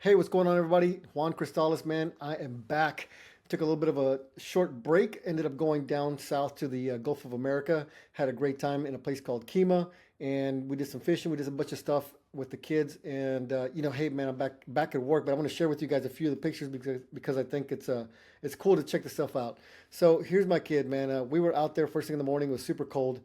Hey, what's going on, everybody? Juan Cristales, man. I am back. Took a little bit of a short break. Ended up going down south to the Gulf of America. Had a great time in a place called Kima, and we did some fishing. We did a bunch of stuff with the kids. And hey, man, I'm back at work. But I want to share with you guys a few of the pictures because I think it's cool to check the stuff out. So here's my kid, man. We were out there first thing in the morning. It was super cold.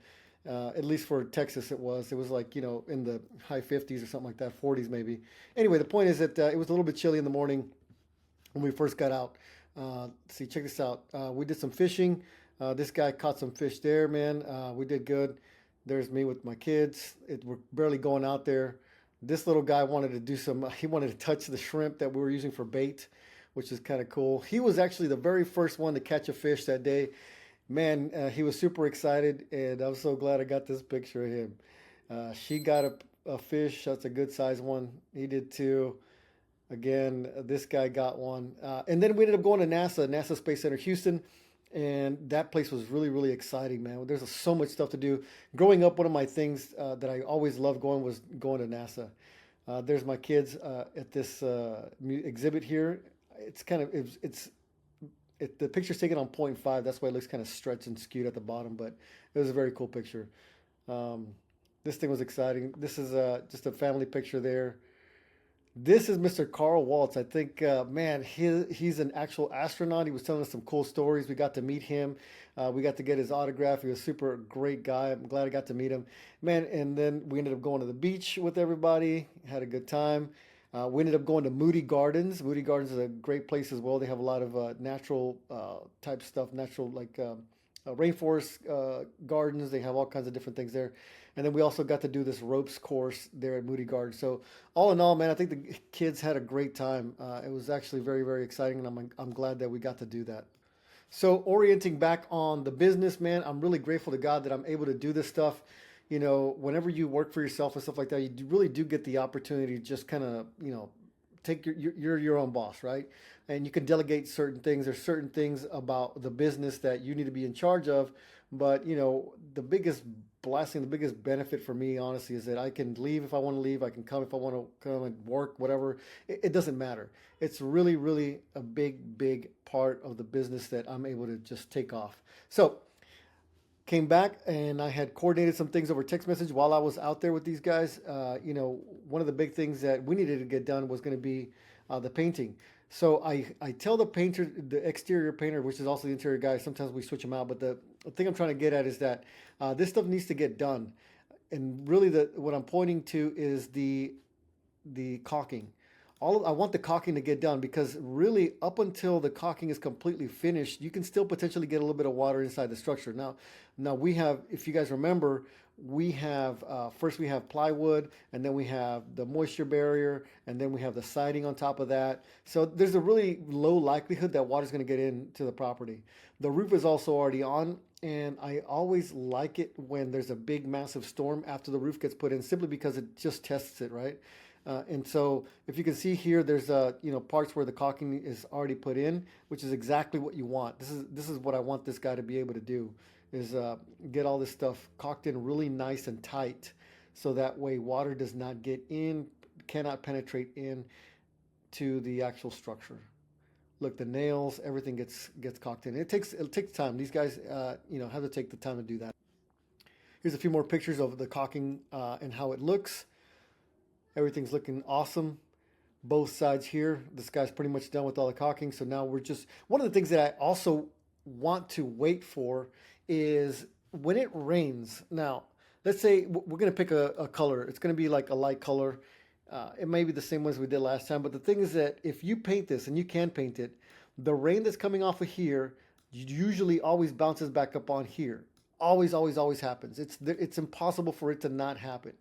At least for Texas, it was. It was like, in the high 50s or something like that, 40s maybe. Anyway, the point is that it was a little bit chilly in the morning when we first got out. See, check this out. We did some fishing. This guy caught some fish there, man. We did good. There's me with my kids. We're barely going out there. This little guy wanted to do some, he wanted to touch the shrimp that we were using for bait, which is kind of cool. He was actually the very first one to catch a fish that day. Man, he was super excited, and I'm so glad I got this picture of him. She got a fish. That's a good size one. He did too. Again, this guy got one. And then we ended up going to NASA Space Center Houston, and that place was really, really exciting, man. There's so much stuff to do. Growing up, one of my things that I always loved going was going to NASA. There's my kids at this exhibit here. It's kind of the picture's taken on point 0.5. That's why it looks kind of stretched and skewed at the bottom, but it was a very cool picture. Um, this thing was exciting. This is just a family picture there. This is Mr. Carl Waltz. I think, man, he's an actual astronaut. He was telling us some cool stories. We got to meet him. We got to get his autograph. He was a super great guy. I'm glad I got to meet him. Man, and then we ended up going to the beach with everybody. Had a good time. We ended up going to Moody Gardens. Moody Gardens is a great place as well. They have a lot of natural type stuff, natural like rainforest gardens. They have all kinds of different things there. And then we also got to do this ropes course there at Moody Gardens. So all in all, man, I think the kids had a great time. It was actually very, very exciting, and I'm glad that we got to do that. So orienting back on the business, man, I'm really grateful to God that I'm able to do this stuff. Whenever you work for yourself and stuff like that, really do get the opportunity to just kind of, take you're your own boss, right? And you can delegate certain things. There's certain things about the business that you need to be in charge of. But the biggest blessing, the biggest benefit for me, honestly, is that I can leave if I want to leave. I can come if I want to come and work, whatever. It doesn't matter. It's really, really a big, big part of the business that I'm able to just take off. So came back and I had coordinated some things over text message while I was out there with these guys. One of the big things that we needed to get done was going to be the painting. So I tell the painter, the exterior painter, which is also the interior guy, sometimes we switch them out. But the thing I'm trying to get at is that this stuff needs to get done. And really, what I'm pointing to is the caulking. I want the caulking to get done because really, up until the caulking is completely finished, you can still potentially get a little bit of water inside the structure. Now we have, if you guys remember, we have first we have plywood, and then we have the moisture barrier, and then we have the siding on top of that. So there's a really low likelihood that water's going to get into the property. The roof is also already on, and I always like it when there's a big, massive storm after the roof gets put in, simply because it just tests it, right? And so if you can see here, there's parts where the caulking is already put in, which is exactly what you want. This is what I want this guy to be able to do, is get all this stuff caulked in really nice and tight, so that way water does not get in, cannot penetrate in to the actual structure. Look, the nails, everything gets caulked in. It takes time. These guys, have to take the time to do that. Here's a few more pictures of the caulking and how it looks. Everything's looking awesome. Both sides here. This guy's pretty much done with all the caulking. So now we're just, one of the things that I also want to wait for is when it rains. Now, let's say we're going to pick a color. It's going to be like a light color. It may be the same ones we did last time. But the thing is that if you paint this, and you can paint it, the rain that's coming off of here usually always bounces back up on here. Always, always, always happens. It's impossible for it to not happen.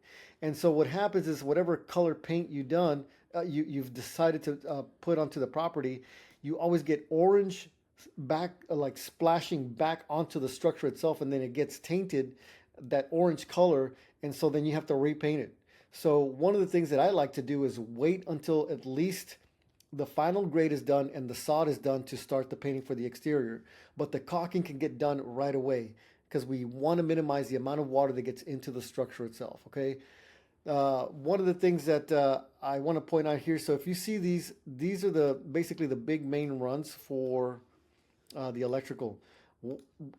And so what happens is whatever color paint you've decided to put onto the property, you always get orange back, like splashing back onto the structure itself, and then it gets tainted, that orange color, and so then you have to repaint it. So one of the things that I like to do is wait until at least the final grade is done and the sod is done to start the painting for the exterior. But the caulking can get done right away because we want to minimize the amount of water that gets into the structure itself, okay? One of the things that I want to point out here. So if you see these are the basically the big main runs for the electrical.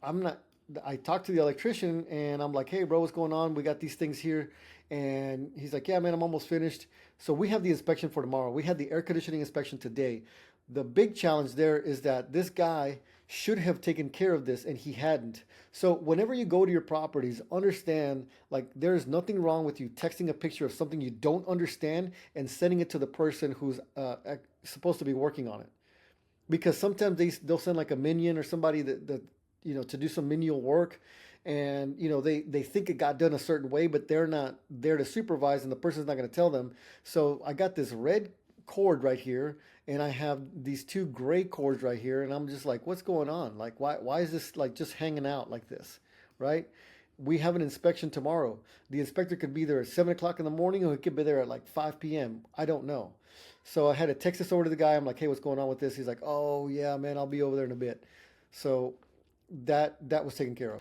I'm not. I talked to the electrician and I'm like, "Hey, bro, what's going on? We got these things here," and he's like, "Yeah, man, I'm almost finished." So we have the inspection for tomorrow. We had the air conditioning inspection today. The big challenge there is that this guy should have taken care of this and he hadn't. So whenever you go to your properties, understand like there's nothing wrong with you texting a picture of something you don't understand and sending it to the person who's supposed to be working on it, because sometimes they'll send like a minion or somebody that to do some menial work, and they think it got done a certain way, but they're not there to supervise and the person's not going to tell them. So I got this red cord right here and I have these two gray cords right here, and I'm just like, what's going on? Like, why is this like just hanging out like this, right? We have an inspection tomorrow. The inspector could be there at 7 o'clock in the morning, or he could be there at like 5 p.m. I don't know. So I had to text this over to the guy. I'm like, hey, what's going on with this? He's like, oh yeah, man, I'll be over there in a bit. So that was taken care of.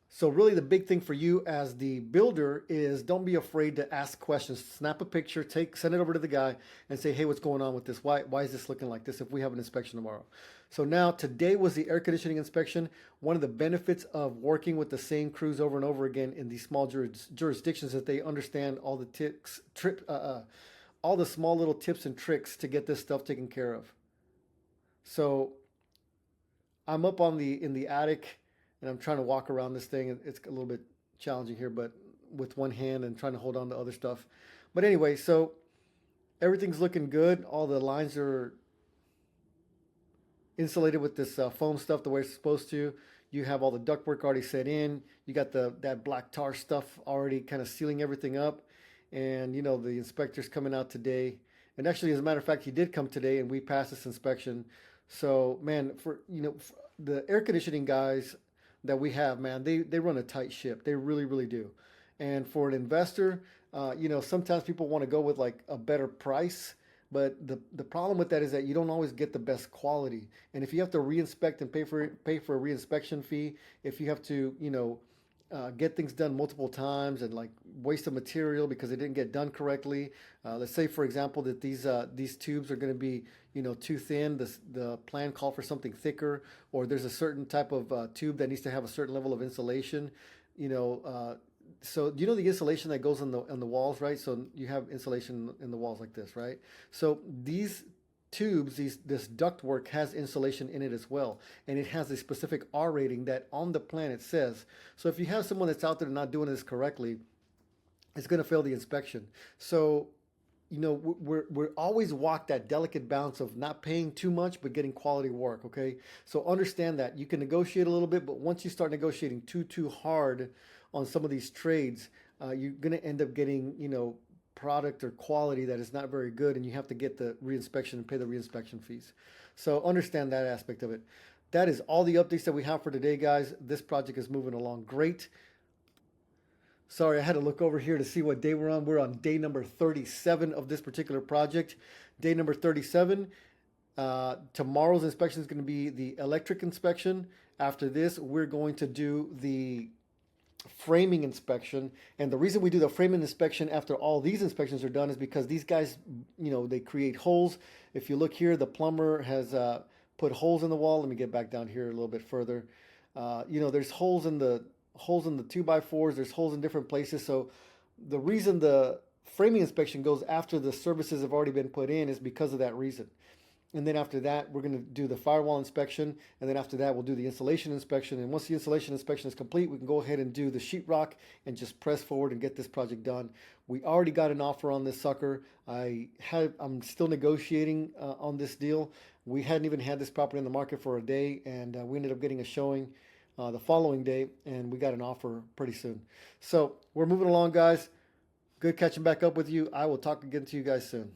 So really the big thing for you as the builder is don't be afraid to ask questions. Snap a picture, send it over to the guy and say, hey, what's going on with this? Why is this looking like this if we have an inspection tomorrow? So now today was the air conditioning inspection. One of the benefits of working with the same crews over and over again in these small jurisdictions is that they understand all the all the small little tips and tricks to get this stuff taken care of. So I'm up on the in the attic and I'm trying to walk around this thing. It's a little bit challenging here, but with one hand and trying to hold on to other stuff. But anyway, so everything's looking good. All the lines are insulated with this foam stuff the way it's supposed to. You have all the ductwork already set in. You got that black tar stuff already kind of sealing everything up. And the inspector's coming out today. And actually, as a matter of fact, he did come today and we passed this inspection. So man, for the air conditioning guys that we have, man, they run a tight ship. They really, really do. And for an investor, sometimes people want to go with like a better price, but the problem with that is that you don't always get the best quality. And if you have to reinspect and pay for a reinspection fee, if you have to get things done multiple times and like waste of material because it didn't get done correctly. Let's say, for example, that these tubes are going to be too thin. The plan called for something thicker, or there's a certain type of tube that needs to have a certain level of insulation. You know, so the insulation that goes on the walls, right? So you have insulation in the walls like this, right? So these tubes, this ductwork has insulation in it as well, and it has a specific R rating that on the plan it says. So if you have someone that's out there not doing this correctly, it's going to fail the inspection. So we're always walk that delicate balance of not paying too much but getting quality work. Okay, so understand that you can negotiate a little bit, but once you start negotiating too hard on some of these trades, you're going to end up getting product or quality that is not very good, and you have to get the reinspection and pay the reinspection fees. So understand that aspect of it. That is all the updates that we have for today, guys. This project is moving along great. Sorry, I had to look over here to see what day we're on. We're on day number 37 of this particular project. Day number 37. Tomorrow's inspection is going to be the electric inspection. After this, we're going to do the framing inspection. And the reason we do the framing inspection after all these inspections are done is because these guys, they create holes. If you look here, the plumber has put holes in the wall. Let me get back down here a little bit further. There's holes in the 2x4s. There's holes in different places. So the reason the framing inspection goes after the services have already been put in is because of that reason. And then after that, we're going to do the firewall inspection. And then after that, we'll do the insulation inspection. And once the insulation inspection is complete, we can go ahead and do the sheetrock and just press forward and get this project done. We already got an offer on this sucker. I'm still negotiating on this deal. We hadn't even had this property in the market for a day, and we ended up getting a showing the following day, and we got an offer pretty soon. So we're moving along, guys. Good catching back up with you. I will talk again to you guys soon.